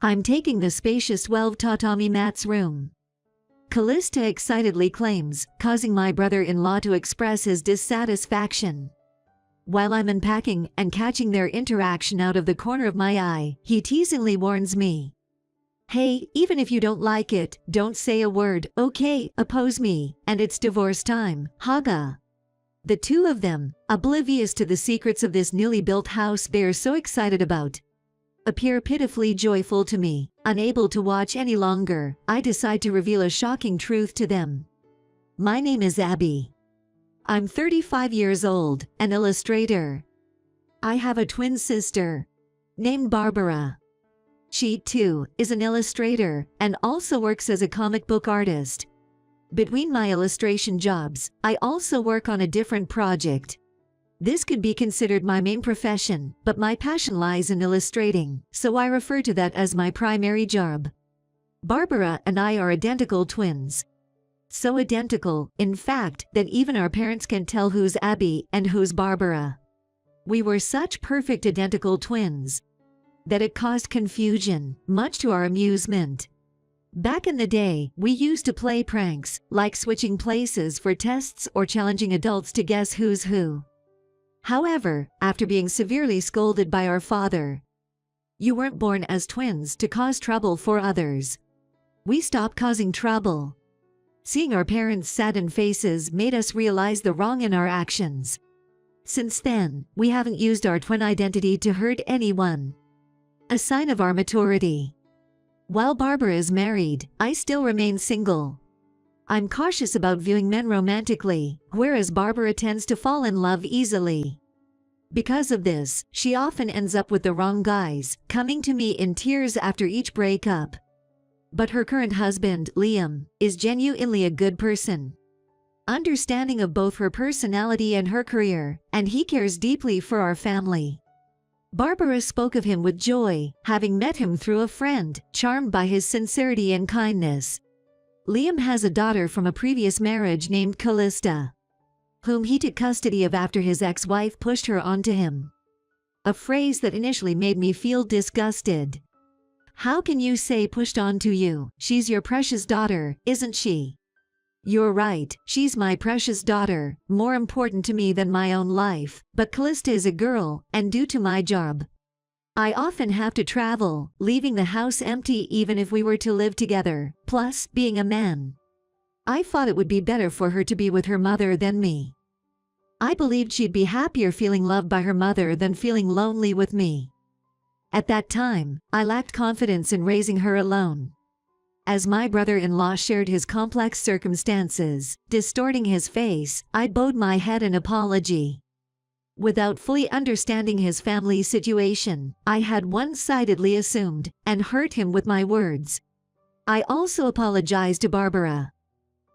I'm taking the spacious 12 tatami mats room. Callista excitedly claims, causing my brother-in-law to express his dissatisfaction. While I'm unpacking and catching their interaction out of the corner of my eye, he teasingly warns me. Hey, even if you don't like it, don't say a word, okay? Oppose me, and it's divorce time, haga. The two of them, oblivious to the secrets of this newly built house they are so excited about, appear pitifully joyful to me. Unable to watch any longer, I decide to reveal a shocking truth to them. My name is Abby. I'm 35 years old, an illustrator. I have a twin sister named Barbara. She, too, is an illustrator and also works as a comic book artist. Between my illustration jobs, I also work on a different project. This could be considered my main profession, but my passion lies in illustrating, so I refer to that as my primary job. Barbara and I are identical twins. So identical, in fact, that even our parents can tell who's Abby and who's Barbara. We were such perfect identical twins that it caused confusion, much to our amusement. Back in the day, we used to play pranks, like switching places for tests or challenging adults to guess who's who. However, after being severely scolded by our father, "You weren't born as twins to cause trouble for others," we stopped causing trouble. Seeing our parents' saddened faces made us realize the wrong in our actions. Since then, we haven't used our twin identity to hurt anyone. A sign of our maturity. While Barbara is married, I still remain single. I'm cautious about viewing men romantically, whereas Barbara tends to fall in love easily. Because of this, she often ends up with the wrong guys, coming to me in tears after each breakup. But her current husband, Liam, is genuinely a good person, understanding of both her personality and her career, and he cares deeply for our family. Barbara spoke of him with joy, having met him through a friend, charmed by his sincerity and kindness. Liam has a daughter from a previous marriage named Callista, whom he took custody of after his ex-wife pushed her onto him. A phrase that initially made me feel disgusted. How can you say pushed onto you? She's your precious daughter, isn't she? You're right, she's my precious daughter, more important to me than my own life, but Callista is a girl, and due to my job, I often have to travel, leaving the house empty even if we were to live together. Plus, being a man, I thought it would be better for her to be with her mother than me. I believed she'd be happier feeling loved by her mother than feeling lonely with me. At that time, I lacked confidence in raising her alone. As my brother-in-law shared his complex circumstances, distorting his face, I bowed my head in apology. Without fully understanding his family situation, I had one-sidedly assumed and hurt him with my words. I also apologized to Barbara.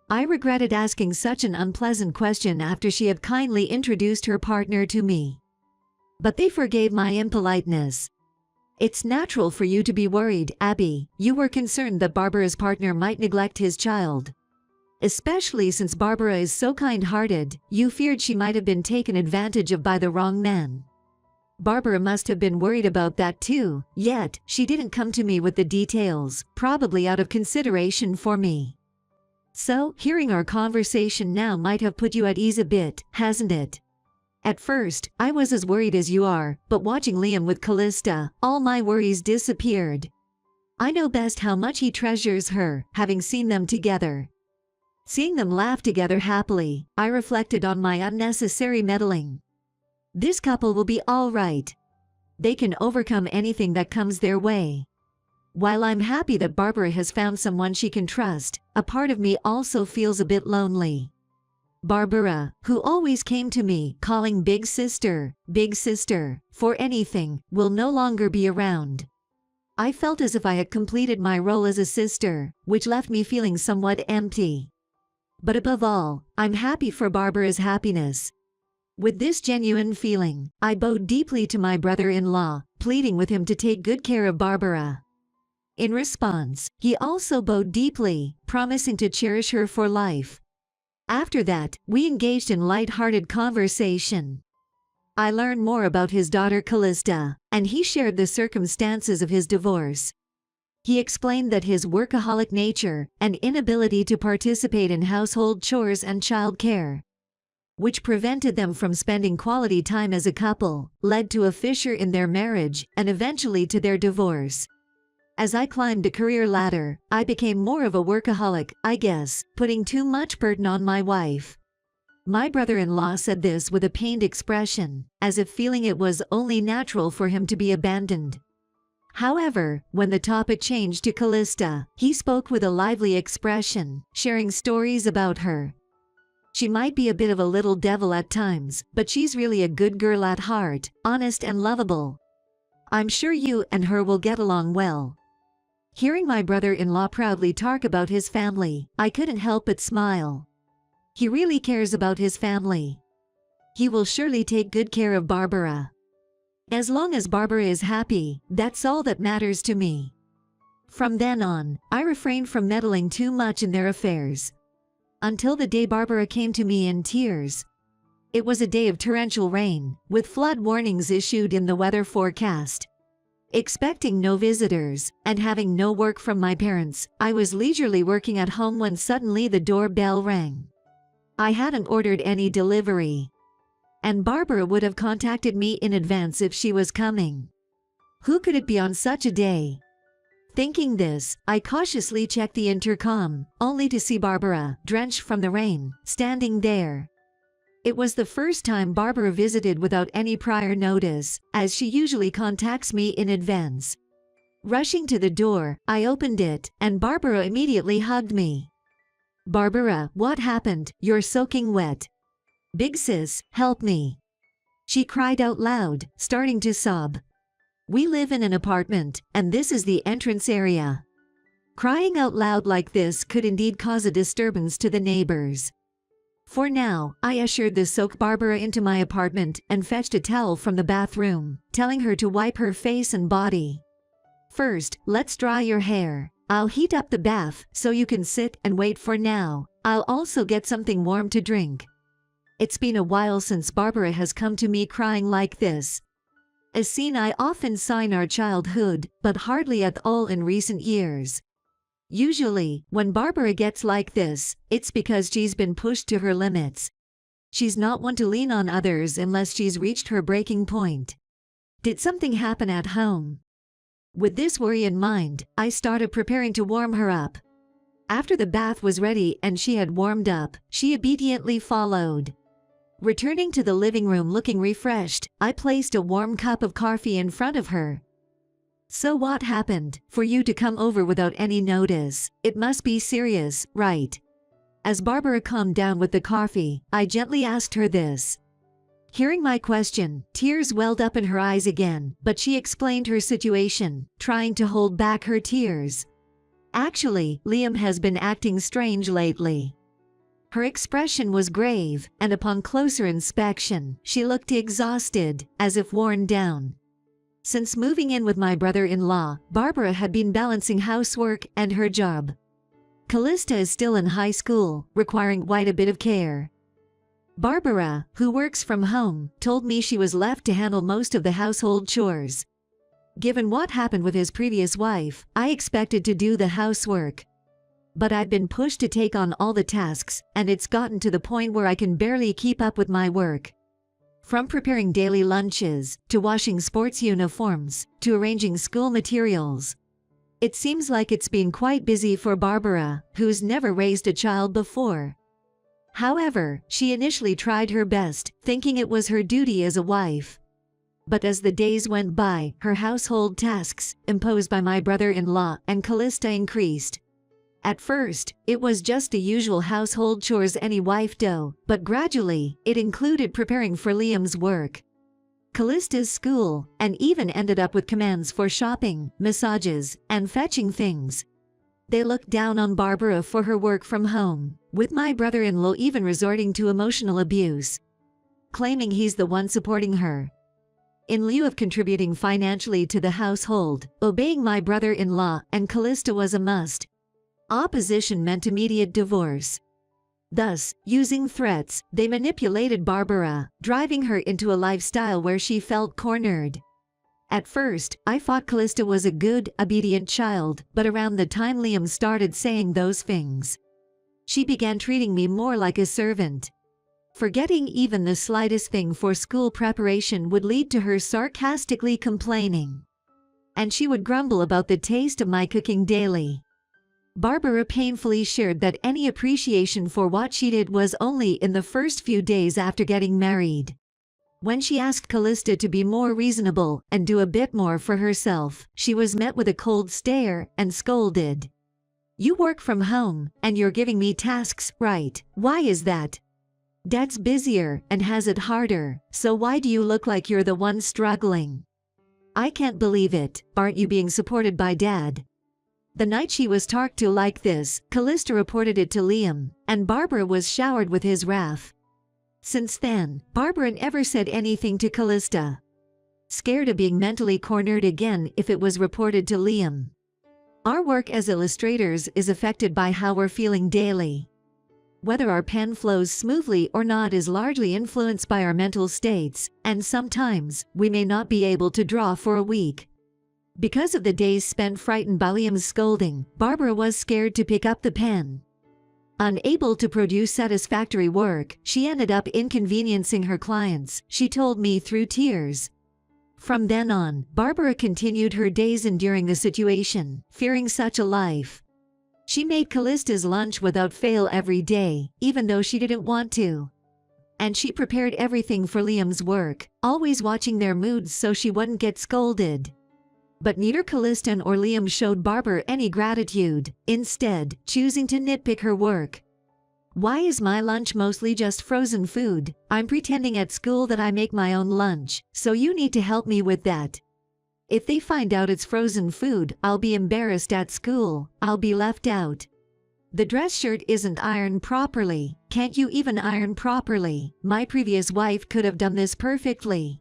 I regretted asking such an unpleasant question after she had kindly introduced her partner to me. But they forgave my impoliteness. It's natural for you to be worried, Abby. You were concerned that Barbara's partner might neglect his child. Especially since Barbara is so kind-hearted, you feared she might have been taken advantage of by the wrong man. Barbara must have been worried about that too, yet she didn't come to me with the details, probably out of consideration for me. So, hearing our conversation now might have put you at ease a bit, hasn't it? At first, I was as worried as you are, but watching Liam with Callista, all my worries disappeared. I know best how much he treasures her, having seen them together. Seeing them laugh together happily, I reflected on my unnecessary meddling. This couple will be all right. They can overcome anything that comes their way. While I'm happy that Barbara has found someone she can trust, a part of me also feels a bit lonely. Barbara, who always came to me calling Big Sister, for anything, will no longer be around. I felt as if I had completed my role as a sister, which left me feeling somewhat empty. But above all, I'm happy for Barbara's happiness. With this genuine feeling, I bowed deeply to my brother-in-law, pleading with him to take good care of Barbara. In response, he also bowed deeply, promising to cherish her for life. After that, we engaged in light-hearted conversation. I learned more about his daughter Callista, and he shared the circumstances of his divorce. He explained that his workaholic nature and inability to participate in household chores and childcare, which prevented them from spending quality time as a couple, led to a fissure in their marriage and eventually to their divorce. As I climbed the career ladder, I became more of a workaholic, I guess, putting too much burden on my wife. My brother-in-law said this with a pained expression, as if feeling it was only natural for him to be abandoned. However, when the topic changed to Callista, he spoke with a lively expression, sharing stories about her. She might be a bit of a little devil at times, but she's really a good girl at heart, honest and lovable. I'm sure you and her will get along well. Hearing my brother-in-law proudly talk about his family, I couldn't help but smile. He really cares about his family. He will surely take good care of Barbara. As long as Barbara is happy, that's all that matters to me. From then on, I refrained from meddling too much in their affairs. Until the day Barbara came to me in tears. It was a day of torrential rain, with flood warnings issued in the weather forecast. Expecting no visitors, and having no work from my parents, I was leisurely working at home when suddenly the doorbell rang. I hadn't ordered any delivery, and Barbara would have contacted me in advance if she was coming. Who could it be on such a day? Thinking this, I cautiously checked the intercom, only to see Barbara, drenched from the rain, standing there. It was the first time Barbara visited without any prior notice, as she usually contacts me in advance. Rushing to the door, I opened it, and Barbara immediately hugged me. "Barbara, what happened? You're soaking wet. Big sis, help me," she cried out loud, starting to sob. We live in an apartment, and this is the entrance area. Crying out loud like this could indeed cause a disturbance to the neighbors. For now, I ushered the soaked Barbara into my apartment and fetched a towel from the bathroom, telling her to wipe her face and body. "First, let's dry your hair. I'll heat up the bath so you can sit and wait for now. I'll also get something warm to drink." It's been a while since Barbara has come to me crying like this. A scene I often saw in our childhood, but hardly at all in recent years. Usually, when Barbara gets like this, it's because she's been pushed to her limits. She's not one to lean on others unless she's reached her breaking point. Did something happen at home? With this worry in mind, I started preparing to warm her up. After the bath was ready and she had warmed up, she obediently followed. Returning to the living room looking refreshed, I placed a warm cup of coffee in front of her. "So what happened for you to come over without any notice? It must be serious, right?" As Barbara calmed down with the coffee, I gently asked her this. Hearing my question, tears welled up in her eyes again, but she explained her situation, trying to hold back her tears. "Actually, Liam has been acting strange lately." Her expression was grave, and upon closer inspection, she looked exhausted, as if worn down. Since moving in with my brother-in-law, Barbara had been balancing housework and her job. Callista is still in high school, requiring quite a bit of care. Barbara, who works from home, told me she was left to handle most of the household chores. Given what happened with his previous wife, I expected to do the housework. But I've been pushed to take on all the tasks, and it's gotten to the point where I can barely keep up with my work. From preparing daily lunches, to washing sports uniforms, to arranging school materials. It seems like it's been quite busy for Barbara, who's never raised a child before. However, she initially tried her best, thinking it was her duty as a wife. But as the days went by, her household tasks, imposed by my brother-in-law and Callista, increased. At first, it was just the usual household chores any wife does, but gradually, it included preparing for Liam's work, Callista's school, and even ended up with commands for shopping, massages, and fetching things. They looked down on Barbara for her work from home, with my brother-in-law even resorting to emotional abuse, claiming he's the one supporting her. In lieu of contributing financially to the household, obeying my brother-in-law and Callista was a must. Opposition meant immediate divorce. Thus, using threats, they manipulated Barbara, driving her into a lifestyle where she felt cornered. At first, I thought Callista was a good, obedient child, but around the time Liam started saying those things, she began treating me more like a servant. Forgetting even the slightest thing for school preparation would lead to her sarcastically complaining. And she would grumble about the taste of my cooking daily. Barbara painfully shared that any appreciation for what she did was only in the first few days after getting married. When she asked Callista to be more reasonable and do a bit more for herself, she was met with a cold stare and scolded. "You work from home, and you're giving me tasks, right? Why is that? Dad's busier and has it harder, so why do you look like you're the one struggling? I can't believe it, aren't you being supported by Dad?" The night she was talked to like this, Callista reported it to Liam, and Barbara was showered with his wrath. Since then, Barbara never said anything to Callista, scared of being mentally cornered again if it was reported to Liam. Our work as illustrators is affected by how we're feeling daily. Whether our pen flows smoothly or not is largely influenced by our mental states, and sometimes, we may not be able to draw for a week. Because of the days spent frightened by Liam's scolding, Barbara was scared to pick up the pen. Unable to produce satisfactory work, she ended up inconveniencing her clients, she told me through tears. From then on, Barbara continued her days enduring the situation, fearing such a life. She made Callista's lunch without fail every day, even though she didn't want to. And she prepared everything for Liam's work, always watching their moods so she wouldn't get scolded. But neither Callista nor Liam showed Barbara any gratitude, instead, choosing to nitpick her work. "Why is my lunch mostly just frozen food? I'm pretending at school that I make my own lunch, so you need to help me with that. If they find out it's frozen food, I'll be embarrassed at school, I'll be left out. The dress shirt isn't ironed properly, can't you even iron properly? My previous wife could have done this perfectly."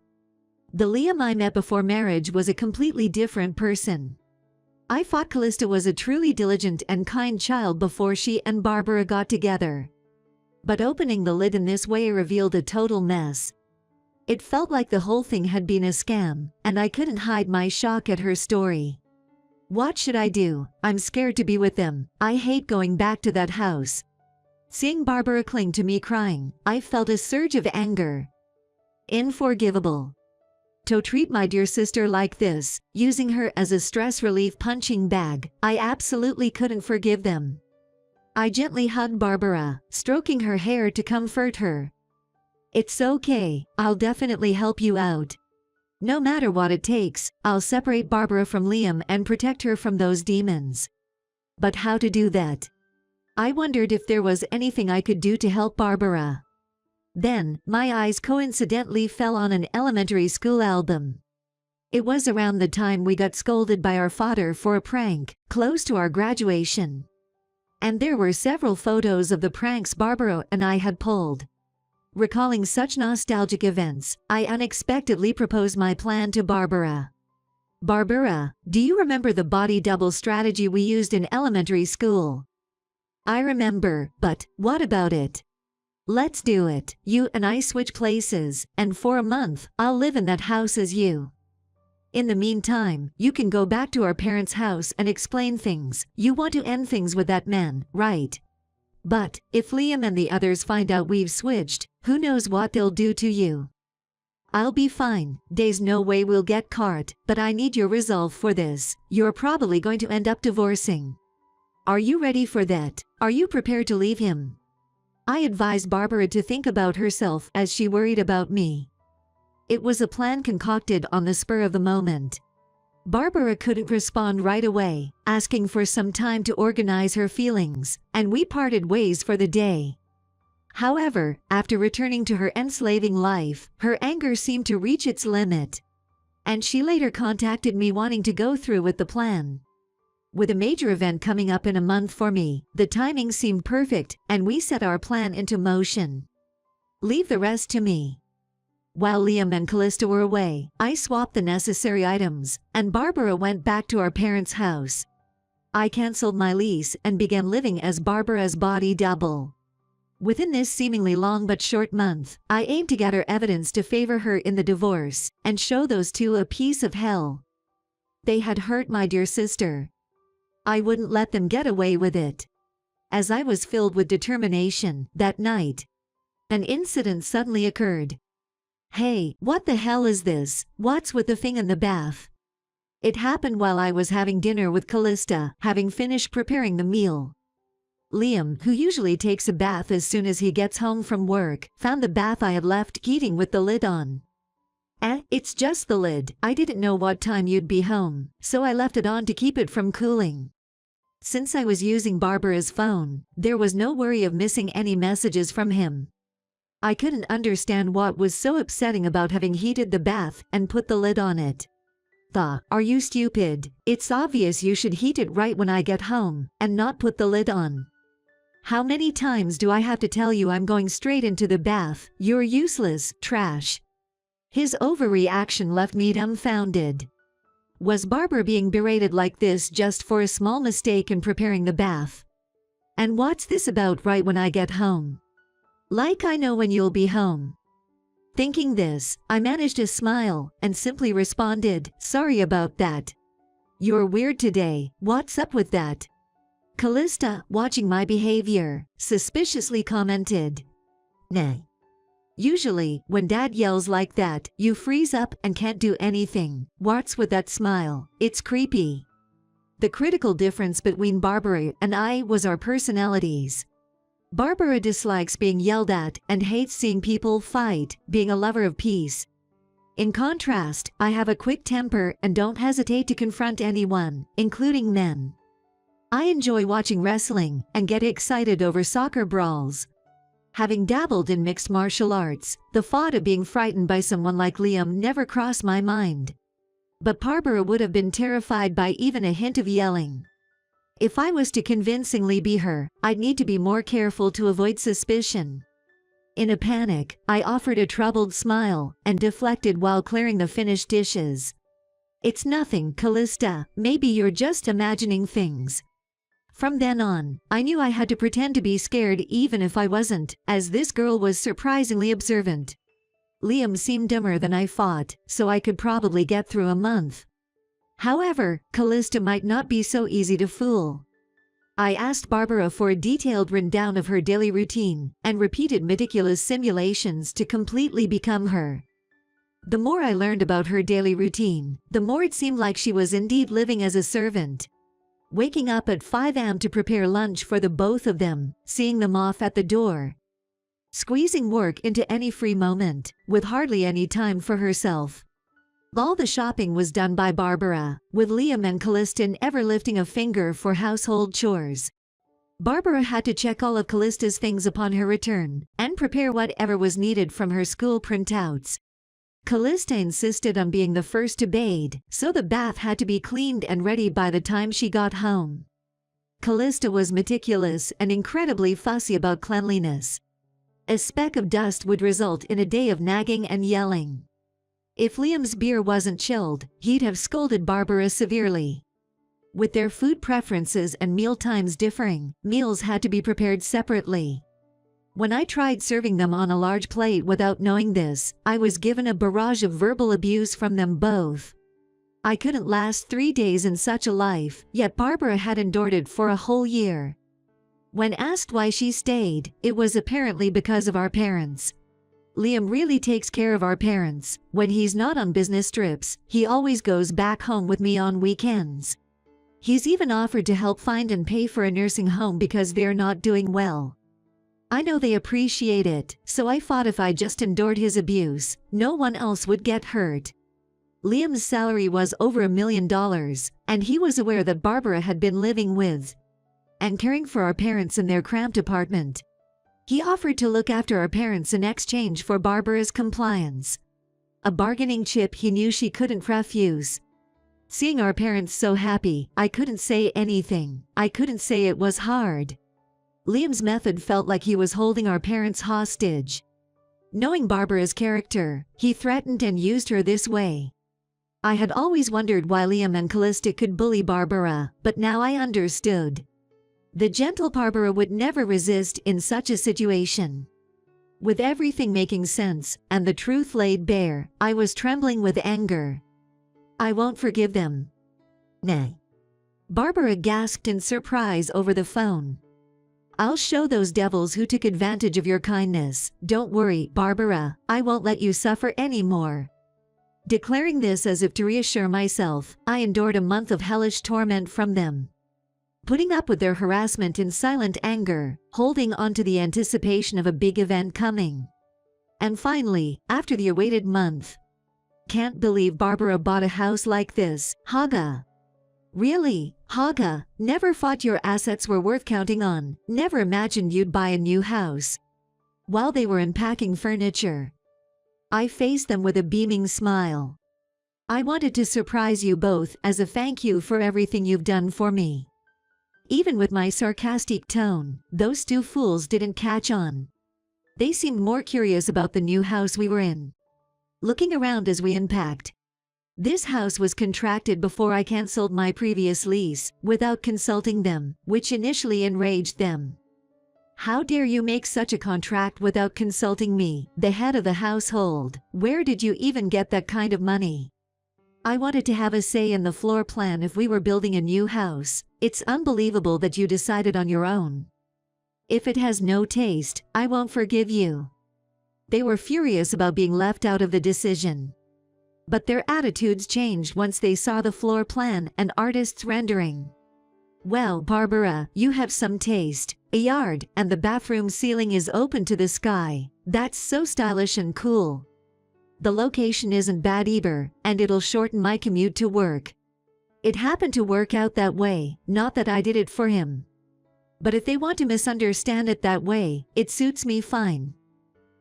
The Liam I met before marriage was a completely different person. I thought Callista was a truly diligent and kind child before she and Barbara got together. But opening the lid in this way revealed a total mess. It felt like the whole thing had been a scam, and I couldn't hide my shock at her story. What should I do? I'm scared to be with them. I hate going back to that house. Seeing Barbara cling to me crying, I felt a surge of anger. Unforgivable. To treat my dear sister like this, using her as a stress relief punching bag, I absolutely couldn't forgive them. I gently hugged Barbara, stroking her hair to comfort her. "It's okay, I'll definitely help you out. No matter what it takes, I'll separate Barbara from Liam and protect her from those demons." But how to do that? I wondered if there was anything I could do to help Barbara. Then, my eyes coincidentally fell on an elementary school album. It was around the time we got scolded by our father for a prank, close to our graduation. And there were several photos of the pranks Barbara and I had pulled. Recalling such nostalgic events, I unexpectedly proposed my plan to Barbara. "Barbara, do you remember the body double strategy we used in elementary school?" "I remember, but what about it?" "Let's do it. You and I switch places, and for a month, I'll live in that house as you. In the meantime, you can go back to our parents' house and explain things. You want to end things with that man, right? But, if Liam and the others find out we've switched, who knows what they'll do to you. I'll be fine, there's no way we'll get caught, but I need your resolve for this. You're probably going to end up divorcing. Are you ready for that? Are you prepared to leave him?" I advised Barbara to think about herself as she worried about me. It was a plan concocted on the spur of the moment. Barbara couldn't respond right away, asking for some time to organize her feelings, and we parted ways for the day. However, after returning to her enslaving life, her anger seemed to reach its limit. And she later contacted me wanting to go through with the plan. With a major event coming up in a month for me, the timing seemed perfect, and we set our plan into motion. Leave the rest to me. While Liam and Callista were away, I swapped the necessary items, and Barbara went back to our parents' house. I cancelled my lease and began living as Barbara's body double. Within this seemingly long but short month, I aimed to gather evidence to favor her in the divorce, and show those two a piece of hell. They had hurt my dear sister. I wouldn't let them get away with it. As I was filled with determination, that night, an incident suddenly occurred. Hey, what the hell is this? What's with the thing in the bath? It happened while I was having dinner with Callista, having finished preparing the meal. Liam, who usually takes a bath as soon as he gets home from work, found the bath I had left heating with the lid on. It's just the lid. I didn't know what time you'd be home, so I left it on to keep it from cooling. Since I was using Barbara's phone, there was no worry of missing any messages from him. I couldn't understand what was so upsetting about having heated the bath and put the lid on it. Are you stupid? It's obvious you should heat it right when I get home, and not put the lid on. How many times do I have to tell you I'm going straight into the bath? You're useless, trash. His overreaction left me dumbfounded. Was Barbara being berated like this just for a small mistake in preparing the bath? And what's this about right when I get home? Like I know when you'll be home. Thinking this, I managed to smile and simply responded, sorry about that. You're weird today, what's up with that? Callista, watching my behavior, suspiciously commented. Nah. Usually, when Dad yells like that, you freeze up and can't do anything. What's with that smile? It's creepy. The critical difference between Barbara and I was our personalities. Barbara dislikes being yelled at and hates seeing people fight, being a lover of peace. In contrast, I have a quick temper and don't hesitate to confront anyone, including men. I enjoy watching wrestling and get excited over soccer brawls. Having dabbled in mixed martial arts, the thought of being frightened by someone like Liam never crossed my mind. But Barbara would have been terrified by even a hint of yelling. If I was to convincingly be her, I'd need to be more careful to avoid suspicion. In a panic, I offered a troubled smile and deflected while clearing the finished dishes. It's nothing, Callista, maybe you're just imagining things. From then on, I knew I had to pretend to be scared even if I wasn't, as this girl was surprisingly observant. Liam seemed dumber than I thought, so I could probably get through a month. However, Callista might not be so easy to fool. I asked Barbara for a detailed rundown of her daily routine, and repeated meticulous simulations to completely become her. The more I learned about her daily routine, the more it seemed like she was indeed living as a servant. Waking up at 5 a.m. to prepare lunch for the both of them, seeing them off at the door. Squeezing work into any free moment, with hardly any time for herself. All the shopping was done by Barbara, with Liam and Callista never lifting a finger for household chores. Barbara had to check all of Callista's things upon her return, and prepare whatever was needed from her school printouts. Callista insisted on being the first to bathe, so the bath had to be cleaned and ready by the time she got home. Callista was meticulous and incredibly fussy about cleanliness. A speck of dust would result in a day of nagging and yelling. If Liam's beer wasn't chilled, he'd have scolded Barbara severely. With their food preferences and meal times differing, meals had to be prepared separately. When I tried serving them on a large plate without knowing this, I was given a barrage of verbal abuse from them both. I couldn't last 3 days in such a life, yet Barbara had endured it for a whole year. When asked why she stayed, it was apparently because of our parents. Liam really takes care of our parents. When he's not on business trips, he always goes back home with me on weekends. He's even offered to help find and pay for a nursing home because they're not doing well. I know they appreciate it, so I thought if I just endured his abuse, no one else would get hurt. Liam's salary was over $1 million, and he was aware that Barbara had been living with and caring for our parents in their cramped apartment. He offered to look after our parents in exchange for Barbara's compliance. A bargaining chip he knew she couldn't refuse. Seeing our parents so happy, I couldn't say anything. I couldn't say it was hard. Liam's method felt like he was holding our parents hostage. Knowing Barbara's character, he threatened and used her this way. I had always wondered why Liam and Callista could bully Barbara, but now I understood. The gentle Barbara would never resist in such a situation. With everything making sense and the truth laid bare, I was trembling with anger. I won't forgive them. Nay. Barbara gasped in surprise over the phone. I'll show those devils who took advantage of your kindness. Don't worry, Barbara, I won't let you suffer anymore. Declaring this as if to reassure myself, I endured a month of hellish torment from them. Putting up with their harassment in silent anger, holding on to the anticipation of a big event coming. And finally, after the awaited month. Can't believe Barbara bought a house like this, Haga. Really, Haga, never thought your assets were worth counting on, never imagined you'd buy a new house. While they were unpacking furniture, I faced them with a beaming smile. I wanted to surprise you both as a thank you for everything you've done for me. Even with my sarcastic tone, those two fools didn't catch on. They seemed more curious about the new house we were in. Looking around as we unpacked. This house was contracted before I cancelled my previous lease, without consulting them, which initially enraged them. How dare you make such a contract without consulting me, the head of the household? Where did you even get that kind of money? I wanted to have a say in the floor plan if we were building a new house. It's unbelievable that you decided on your own. If it has no taste, I won't forgive you. They were furious about being left out of the decision. But their attitudes changed once they saw the floor plan and artist's rendering. Well, Barbara, you have some taste. A yard, and the bathroom ceiling is open to the sky. That's so stylish and cool. The location isn't bad either, and it'll shorten my commute to work. It happened to work out that way, not that I did it for him. But if they want to misunderstand it that way, it suits me fine.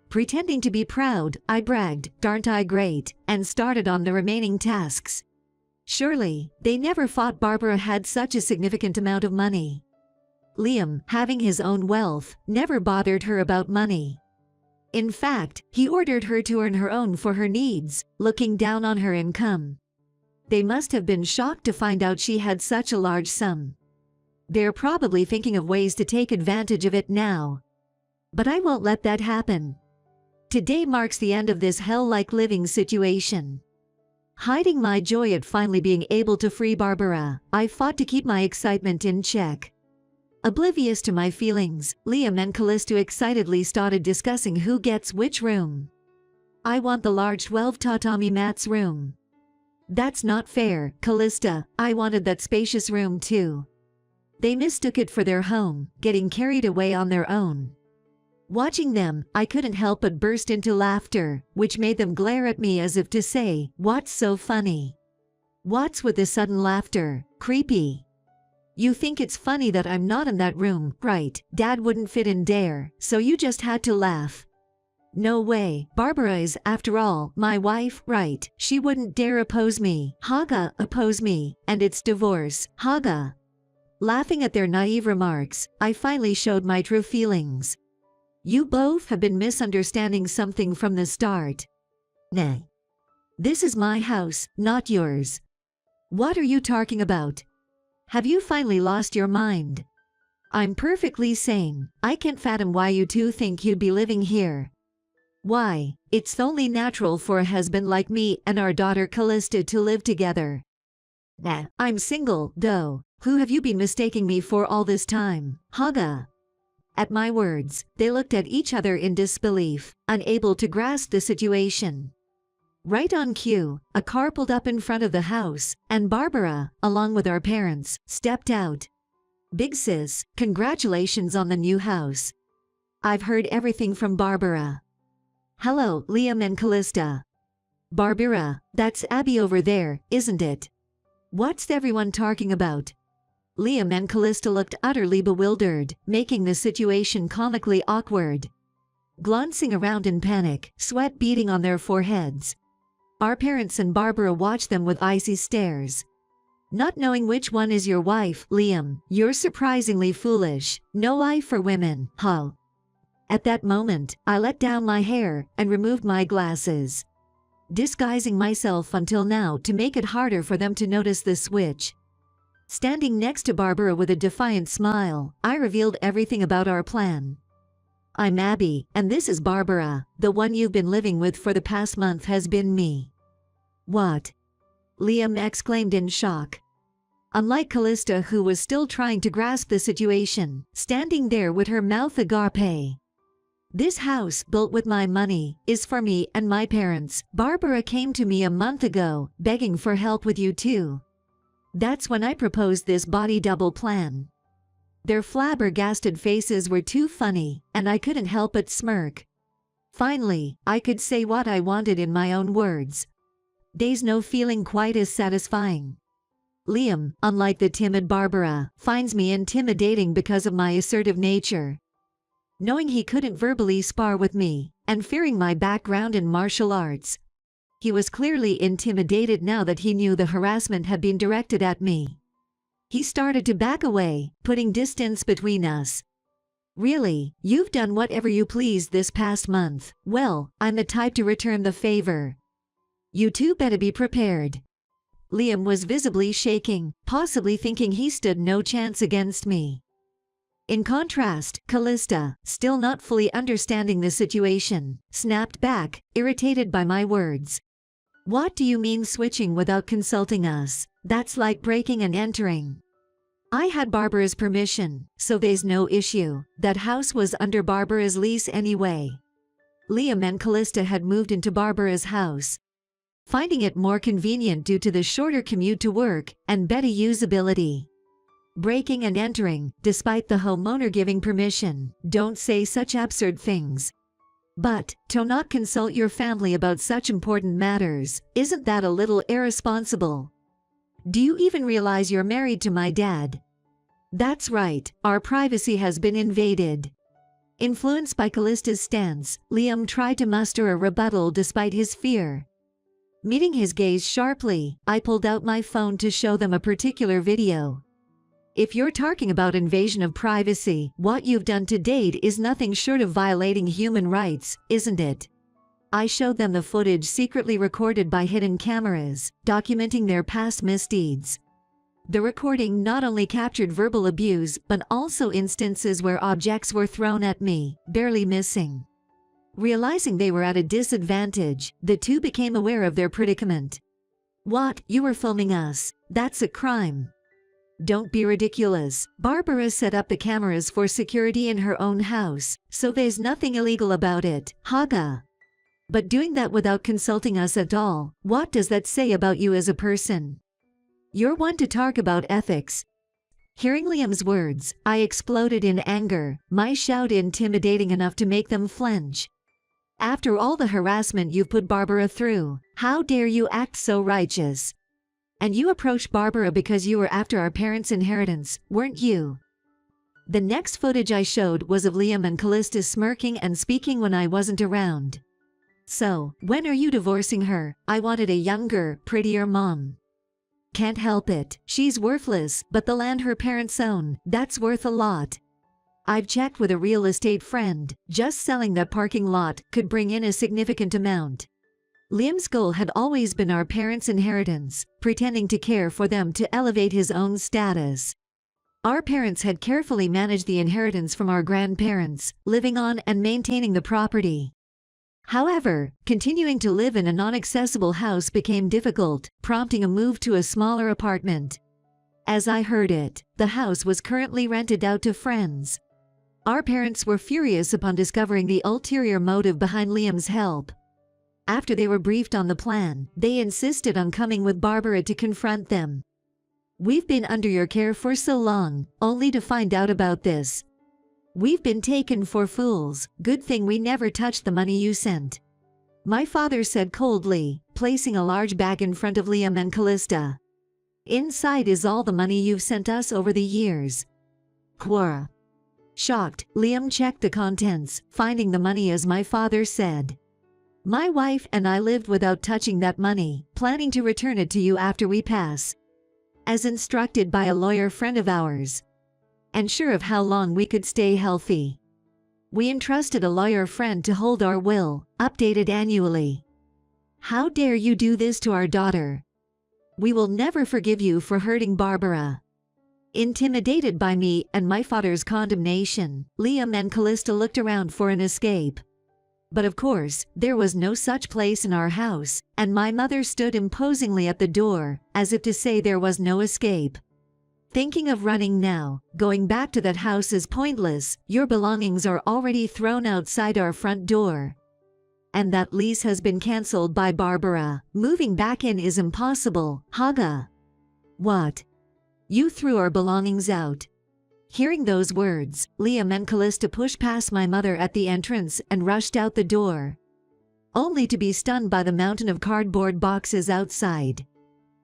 Pretending to be proud, I bragged, "Aren't I great?" and started on the remaining tasks. Surely, they never thought Barbara had such a significant amount of money. Liam, having his own wealth, never bothered her about money. In fact, he ordered her to earn her own for her needs, looking down on her income. They must have been shocked to find out she had such a large sum. They're probably thinking of ways to take advantage of it now. But I won't let that happen. Today marks the end of this hell-like living situation. Hiding my joy at finally being able to free Barbara, I fought to keep my excitement in check. Oblivious to my feelings, Liam and Callista excitedly started discussing who gets which room. I want the large 12 tatami mats room. That's not fair, Callista, I wanted that spacious room too. They mistook it for their home, getting carried away on their own. Watching them, I couldn't help but burst into laughter, which made them glare at me as if to say, "What's so funny?" What's with the sudden laughter? Creepy. You think it's funny that I'm not in that room, right? Dad wouldn't fit in there, so you just had to laugh. No way, Barbara is, after all, my wife, right? She wouldn't dare oppose me. Haga, oppose me, and it's divorce. Haga. Laughing at their naive remarks, I finally showed my true feelings. You both have been misunderstanding something from the start. Nay. This is my house, not yours. What are you talking about? Have you finally lost your mind? I'm perfectly sane. I can't fathom why you two think you'd be living here. Why, it's only natural for a husband like me and our daughter Callista to live together. Nah, I'm single, though. Who have you been mistaking me for all this time? Haga. At my words, they looked at each other in disbelief, unable to grasp the situation. Right on cue, a car pulled up in front of the house, and Barbara, along with our parents, stepped out. Big sis, congratulations on the new house. I've heard everything from Barbara. Hello, Liam and Callista. Barbara, that's Abby over there, isn't it? What's everyone talking about? Liam and Callista looked utterly bewildered, making the situation comically awkward. Glancing around in panic, sweat beading on their foreheads. Our parents and Barbara watched them with icy stares. Not knowing which one is your wife, Liam, you're surprisingly foolish. No eye for women, huh? At that moment, I let down my hair and removed my glasses, disguising myself until now to make it harder for them to notice the switch. Standing next to Barbara with a defiant smile, I revealed everything about our plan. I'm Abby, and this is Barbara. The one you've been living with for the past month has been me. What? Liam exclaimed in shock. Unlike Callista, who was still trying to grasp the situation, standing there with her mouth agape. This house, built with my money, is for me and my parents. Barbara came to me a month ago, begging for help with you too. That's when I proposed this body double plan. Their flabbergasted faces were too funny, and I couldn't help but smirk. Finally, I could say what I wanted in my own words. There's no feeling quite as satisfying. Liam, unlike the timid Barbara, finds me intimidating because of my assertive nature. Knowing he couldn't verbally spar with me, and fearing my background in martial arts, he was clearly intimidated now that he knew the harassment had been directed at me. He started to back away, putting distance between us. Really, you've done whatever you pleased this past month. Well, I'm the type to return the favor. You two better be prepared. Liam was visibly shaking, possibly thinking he stood no chance against me. In contrast, Callista, still not fully understanding the situation, snapped back, irritated by my words. What do you mean switching without consulting us? That's like breaking and entering. I had Barbara's permission, so there's no issue. That house was under Barbara's lease anyway. Liam and Callista had moved into Barbara's house, finding it more convenient due to the shorter commute to work and better usability. Breaking and entering, despite the homeowner giving permission. Don't say such absurd things. But, to not consult your family about such important matters, isn't that a little irresponsible? Do you even realize you're married to my dad? That's right, our privacy has been invaded. Influenced by Callista's stance, Liam tried to muster a rebuttal despite his fear. Meeting his gaze sharply, I pulled out my phone to show them a particular video. If you're talking about invasion of privacy, what you've done to date is nothing short of violating human rights, isn't it? I showed them the footage secretly recorded by hidden cameras, documenting their past misdeeds. The recording not only captured verbal abuse but also instances where objects were thrown at me, barely missing. Realizing they were at a disadvantage, the two became aware of their predicament. What, you were filming us? That's a crime. Don't be ridiculous. Barbara set up the cameras for security in her own house, so there's nothing illegal about it, Haga. But doing that without consulting us at all, what does that say about you as a person? You're one to talk about ethics. Hearing Liam's words, I exploded in anger, my shout intimidating enough to make them flinch. After all the harassment you've put Barbara through, how dare you act so righteous? And you approached Barbara because you were after our parents' inheritance, weren't you? The next footage I showed was of Liam and Callista smirking and speaking when I wasn't around. So, when are you divorcing her? I wanted a younger, prettier mom. Can't help it, she's worthless, but the land her parents own, that's worth a lot. I've checked with a real estate friend, just selling that parking lot could bring in a significant amount. Liam's goal had always been our parents' inheritance, pretending to care for them to elevate his own status. Our parents had carefully managed the inheritance from our grandparents, living on and maintaining the property. However, continuing to live in a non-accessible house became difficult, prompting a move to a smaller apartment. As I heard it, the house was currently rented out to friends. Our parents were furious upon discovering the ulterior motive behind Liam's help. After they were briefed on the plan, they insisted on coming with Barbara to confront them. We've been under your care for so long, only to find out about this. We've been taken for fools, good thing we never touched the money you sent. My father said coldly, placing a large bag in front of Liam and Callista. Inside is all the money you've sent us over the years. Quora. Shocked, Liam checked the contents, finding the money as my father said. My wife and I lived without touching that money, planning to return it to you after we pass. As instructed by a lawyer friend of ours. And sure of how long we could stay healthy. We entrusted a lawyer friend to hold our will, updated annually. How dare you do this to our daughter? We will never forgive you for hurting Barbara. Intimidated by me and my father's condemnation, Liam and Callista looked around for an escape. But of course, there was no such place in our house, and my mother stood imposingly at the door, as if to say there was no escape. Thinking of running now, going back to that house is pointless. Your belongings are already thrown outside our front door. And that lease has been cancelled by Barbara. Moving back in is impossible, Haga. What? You threw our belongings out. Hearing those words, Liam and Callista pushed past my mother at the entrance and rushed out the door, only to be stunned by the mountain of cardboard boxes outside.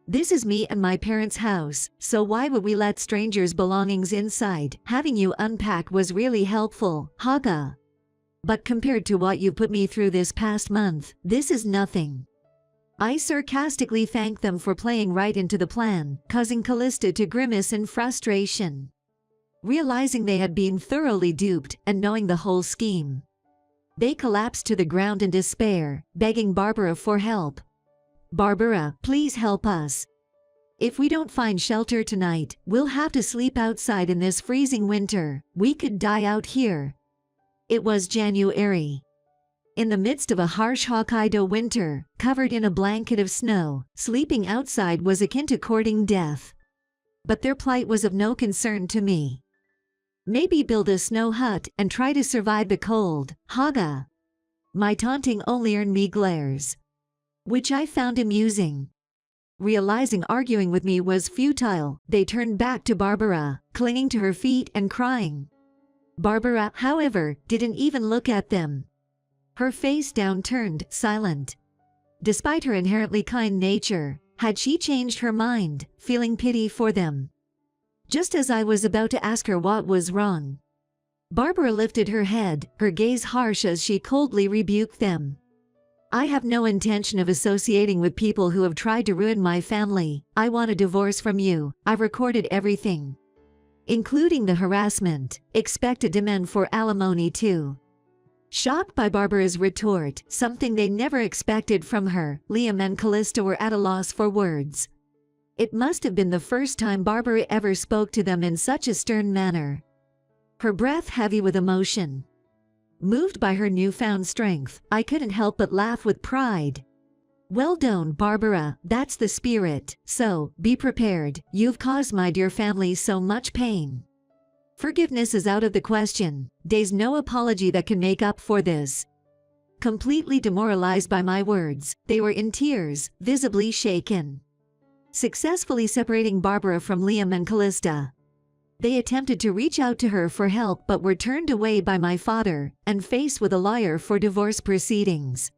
This is me and my parents' house, so why would we let strangers' belongings inside? Having you unpack was really helpful, Haga. But compared to what you put me through this past month, this is nothing. I sarcastically thanked them for playing right into the plan, causing Callista to grimace in frustration. Realizing they had been thoroughly duped and knowing the whole scheme, they collapsed to the ground in despair, begging Barbara for help. Barbara, please help us. If we don't find shelter tonight, we'll have to sleep outside in this freezing winter. We could die out here. It was January. In the midst of a harsh Hokkaido winter, covered in a blanket of snow, sleeping outside was akin to courting death. But their plight was of no concern to me. Maybe build a snow hut and try to survive the cold, Haga. My taunting only earned me glares, which I found amusing. Realizing arguing with me was futile, they turned back to Barbara, clinging to her feet and crying. Barbara, however, didn't even look at them. Her face downturned, silent. Despite her inherently kind nature, had she changed her mind, feeling pity for them? Just as I was about to ask her what was wrong, Barbara lifted her head, her gaze harsh as she coldly rebuked them. I have no intention of associating with people who have tried to ruin my family. I want a divorce from you. I've recorded everything, including the harassment. Expect a demand for alimony too. Shocked by Barbara's retort, something they never expected from her, Liam and Callista were at a loss for words. It must have been the first time Barbara ever spoke to them in such a stern manner. Her breath heavy with emotion. Moved by her newfound strength, I couldn't help but laugh with pride. Well done, Barbara, that's the spirit. So, be prepared. You've caused my dear family so much pain. Forgiveness is out of the question. There's no apology that can make up for this. Completely demoralized by my words, they were in tears, visibly shaken. Successfully separating Barbara from Liam and Callista, they attempted to reach out to her for help but were turned away by my father and faced with a lawyer for divorce proceedings.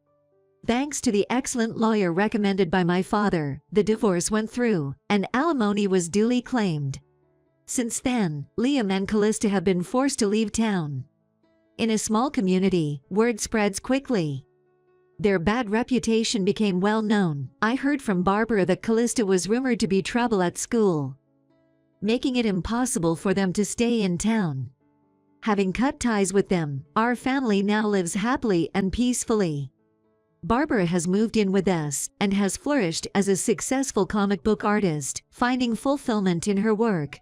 Thanks to the excellent lawyer recommended by my father, the divorce went through, and alimony was duly claimed. Since then, Liam and Callista have been forced to leave town. In a small community, word spreads quickly. Their bad reputation became well known. I heard from Barbara that Callista was rumored to be trouble at school, making it impossible for them to stay in town. Having cut ties with them, our family now lives happily and peacefully. Barbara has moved in with us and has flourished as a successful comic book artist, finding fulfillment in her work.